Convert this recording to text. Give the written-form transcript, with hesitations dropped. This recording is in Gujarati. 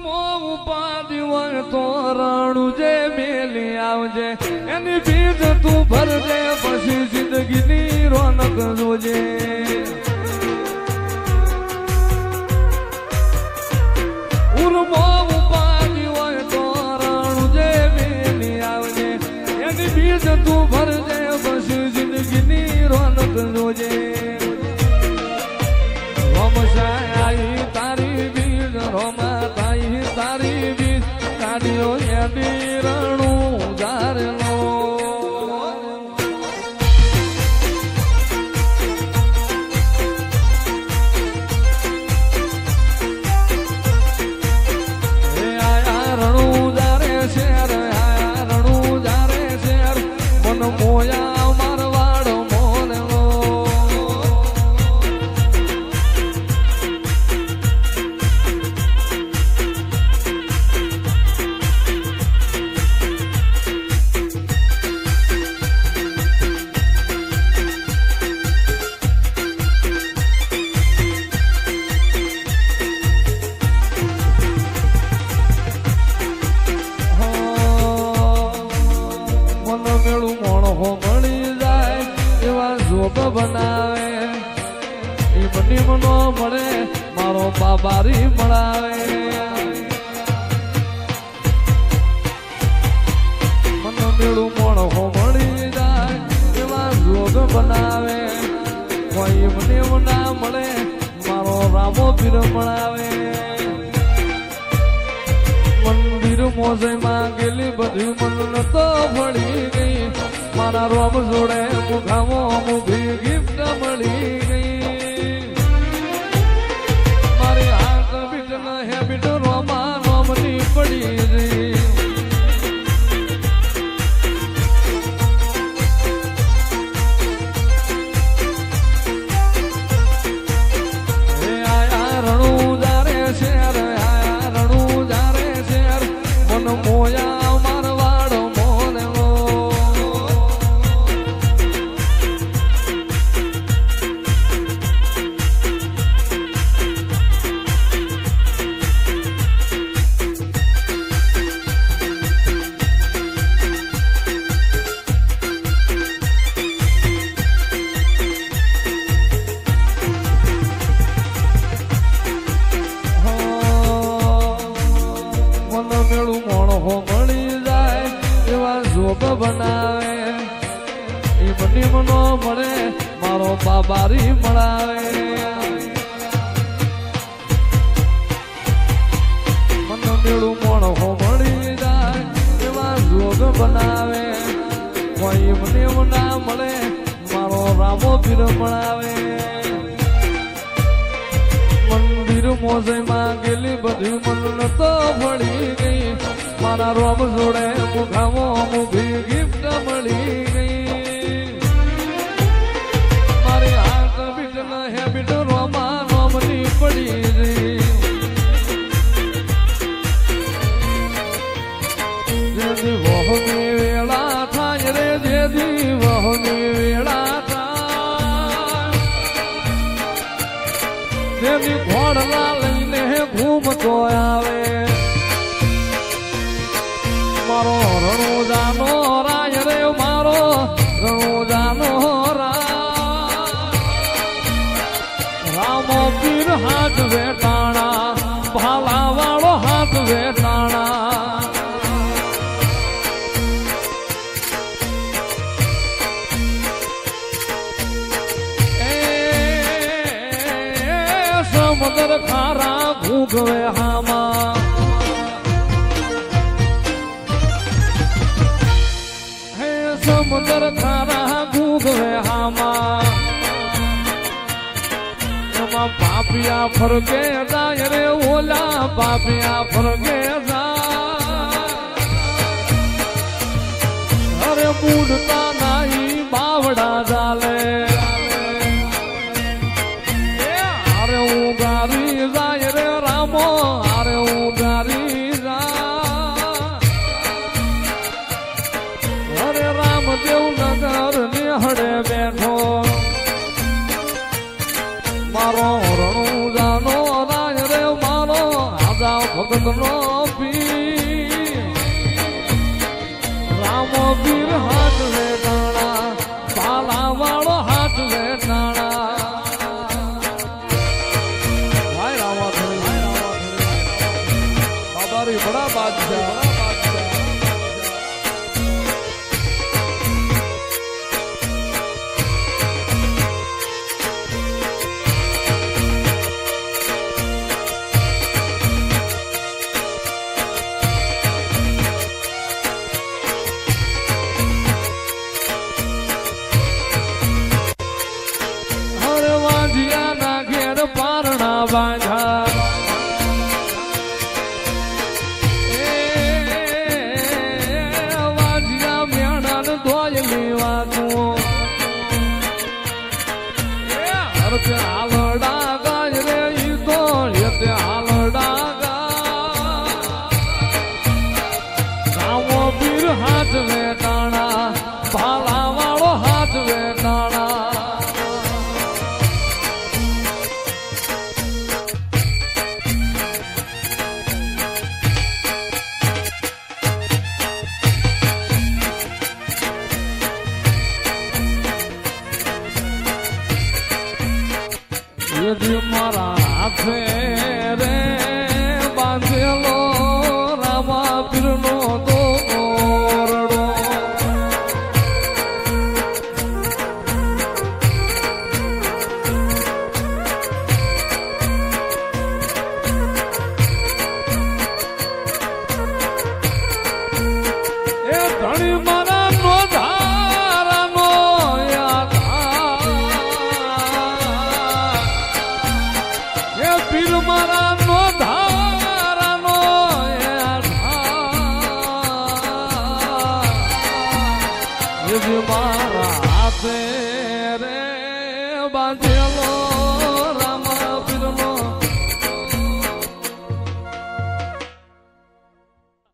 ઉપાધિ હોય તો રાણું જે મેલી આવજે એની ભીડ તું ભરજે પછી જિંદગીની રોનક જોજે ઉપાધિ હોય તો રાણું જે મેલી આવજે એની ભીડ તું ભરજે પછી જિંદગીની રોનક જોજે રોમશાઈ તારી ભીડ રોમા તાઈ તારી ભીડ કાઢ્યો એની રણું ઉજારેલો આયા રણું ઉજારે શેર આયા રણું ઉજારે શેર મન મોયા મારવાડ મોનેલો બનાવે એ બની મનો મળે મારો બાબારી મળાવે મન મેળું મોણ હો મળી જાય એવા જોગ બનાવે કોઈ મને ના મળે મારો રામો પીર મળાવે મંદિર મોજમાં ગયેલી બધી મન તો ભળી ગઈ મારા રોમ જોડે મુખામો મુખી ગિફ્ટ મળી ગઈ મારી હાથ બીટ ન હેબિટ રોમા રોમની પડી ગઈ આયા રણું જારે શેર આયા રણું જારે શેર મન મોયા મારવાડ મોનેલો બનાવે એ બની મનો મળે મારો બાબારી મળાવે મન મેળું મોણ હો મળી જાય એવા જોગ બનાવે કોઈ મને ના મળે મારો રામો પીર મળાવે મંદિર મોજમાં ગયેલી બધી મન તો ભળી ગઈ મારા રોમ જોડે મુખામો મુખી ગિફ્ટ મળી ગઈ મારી હાથ બીટ ન હેબિટ રોમા રોમની પડી ગઈ જેથી વહની વેળા થાય રે જેથી વહની વેળા થાય જેથી ઘોડલા લઈને ઘૂમતો આવે મારો રણુજાનો રાય રે મારો રણુજાનો રામો પીર હાથ વેટાણા ભાલા વાળો હાથ વેટાણા સમુદ્ર ખારા ભૂગવે હામાં સમુદ્ર ખારા ભૂગવે હામાં એમાં પાપિયા ફરકે જાય રે ઓલા પાપિયા ફરકે જાય અરે બુડતા નાઈ બાવડા ચાલે અરે ઉગારી જાય રે રામો અરે ઉગારી દેવનગર નિહળે બેઠો મારો રણુજાનો રાય રે મારો આજા જગતનો પીર રામ પીર હાથ વેટાણા પાલા વાળો હાથ વેટાણા ભાઈ રામા બાબારી બડા બાદશાહ પારણા બાંધા વાજિયા મેણા ધોયલી વાતું હરતે હાલડા ગાય રે ઈ તો હેતે હાલડા ગા રામો પીર હાથ વેટાણા ભાલા વાળો હાથ વેટાણા મારા હાથે રે બાંધેલો રામા પીરનો દોરડો એ ધણી મારા નો ધારાનો પીર મારા નો ધારાનો મારા હાથે રે બાંધે